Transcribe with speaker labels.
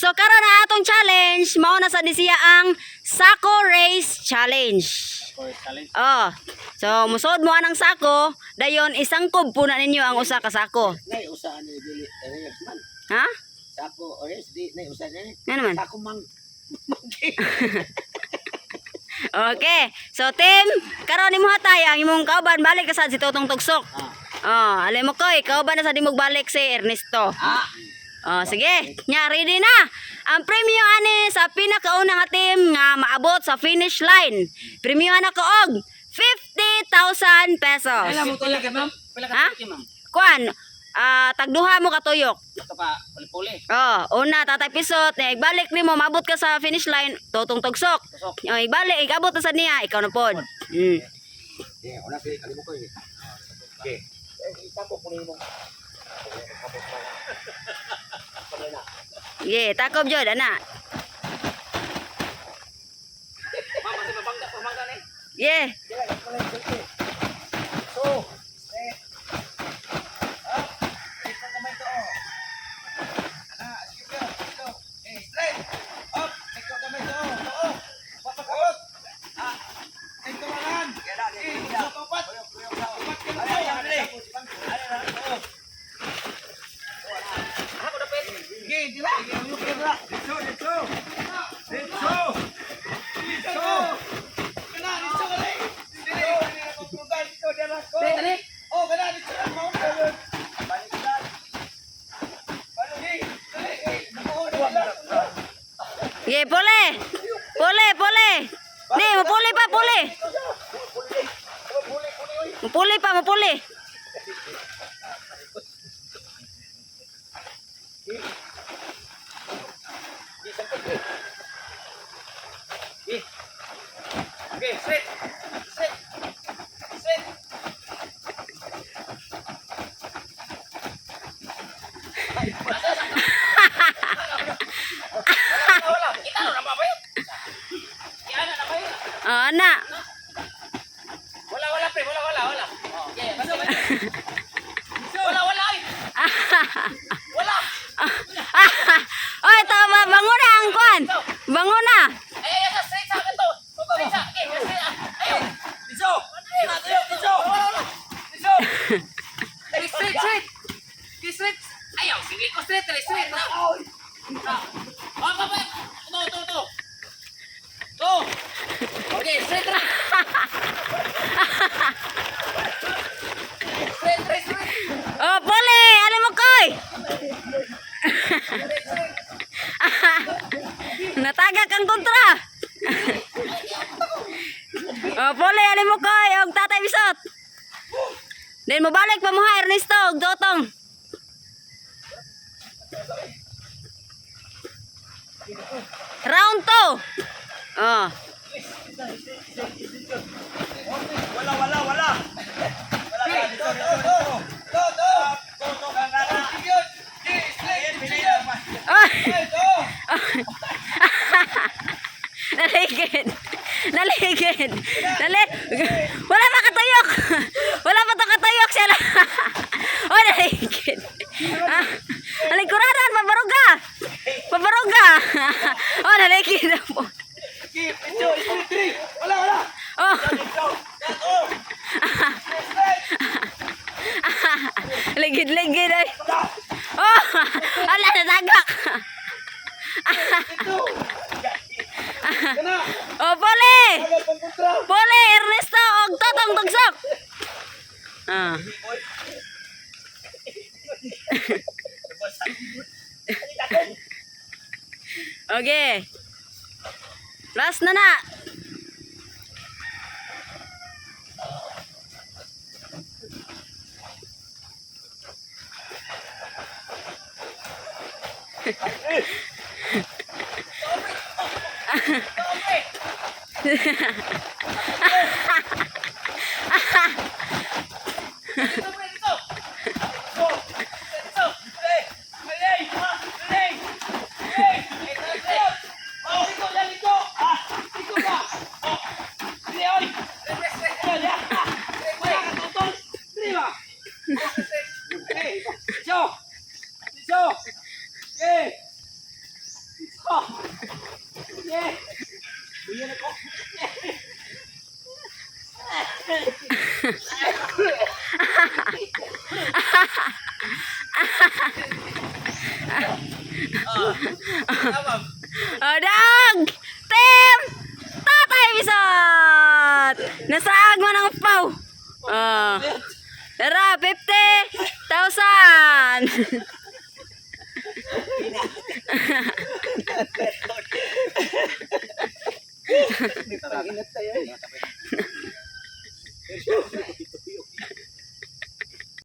Speaker 1: So karon na atong challenge mao na sa siya ang Sako Race Challenge. Oh. So musod mo anang sako, dayon isang kob puna ninyo ang usa ka sako.
Speaker 2: Nay usa ani dili man.
Speaker 1: Ha?
Speaker 2: Sako orange di nay usa ni.
Speaker 1: Ano man?
Speaker 2: Sako mang.
Speaker 1: Okay. So team, karon nimo hatay ang imong kauban balik ka sa si Totong Tugsok. Oh, alay mo koy, kauban na sa dimog balik si Ernesto. Oh, sige. Nya ready na. Ang premium ani sa pinakauna nga team nga maabot sa finish line. Premium na ko og 50,000 pesos.
Speaker 2: Pila mo tuloy ka ma'am? Pila ka tuloy ma'am?
Speaker 1: Kuan, tagduha mo katuyok.
Speaker 2: Ito pa puli-puli.
Speaker 1: Oh, una tatay pisot, igbalik nimo maabot ka sa finish line, Totong Tugsok. Oh, ibalik, igabot na sa niya, ikaw na pod.
Speaker 2: Yeah, una si kalimo ko. Okay. Itapo po nimo.
Speaker 1: Yeah, takob jud ana.
Speaker 2: Mama di pabangga ni.
Speaker 1: Yeah.
Speaker 2: So, ito kamay to. Ana, skip yo. Ito. Straight. Up. Ito kamay to. Oo. Papakot. Ito man. Ito papat. Papat ka na. Ako dapat. Sige, dila. Dila. Dito. Dito. Kana dito ka rin. Dili. Dito dala ko. Dali. Oh, kana dito ka mo. Balik dal. Balik. Dali.
Speaker 1: Yeah, pole. Pole. Ni, mapuli pa, puli. Mapuli.
Speaker 2: Okay, straight. Kita na ba yun? Yan na ba yun?
Speaker 1: Oh, ana.
Speaker 2: Wala pre, wala. Okay, wala ay. Wala.
Speaker 1: Oy, tama, bangon na ang kuan. Bangon na.
Speaker 2: Ay, straight sa akin to. Straight sa akin. Ayun. Diso. Straight. Ayaw, sige ko straight. Oh, papa. To. Okay, straight. Straight.
Speaker 1: Oh, pole, alam mo koy. Natagak ang kontra. Oh, pole, alam mo koy, og tatay bisot. Then mabalik pa mo ha, Ernesto, og Dotong. Round 2. Oh.
Speaker 2: Wala.
Speaker 1: Naligid. Wala pa katuyok. Wala pa to katuyok siya. Oh, naligid. Alikuraran, pabaruga. Oh, naligid.
Speaker 2: Wala.
Speaker 1: Oh. Ligid ay. Oh, ala natagak. Oh, pole, Ernesto og Totong Tugsok. Okay. Last na.
Speaker 2: Yeah. Buyan ako. Tama.
Speaker 1: Dog! Team! Tatay Bisot! Nasaag mo ng paw! Tara, 50,000!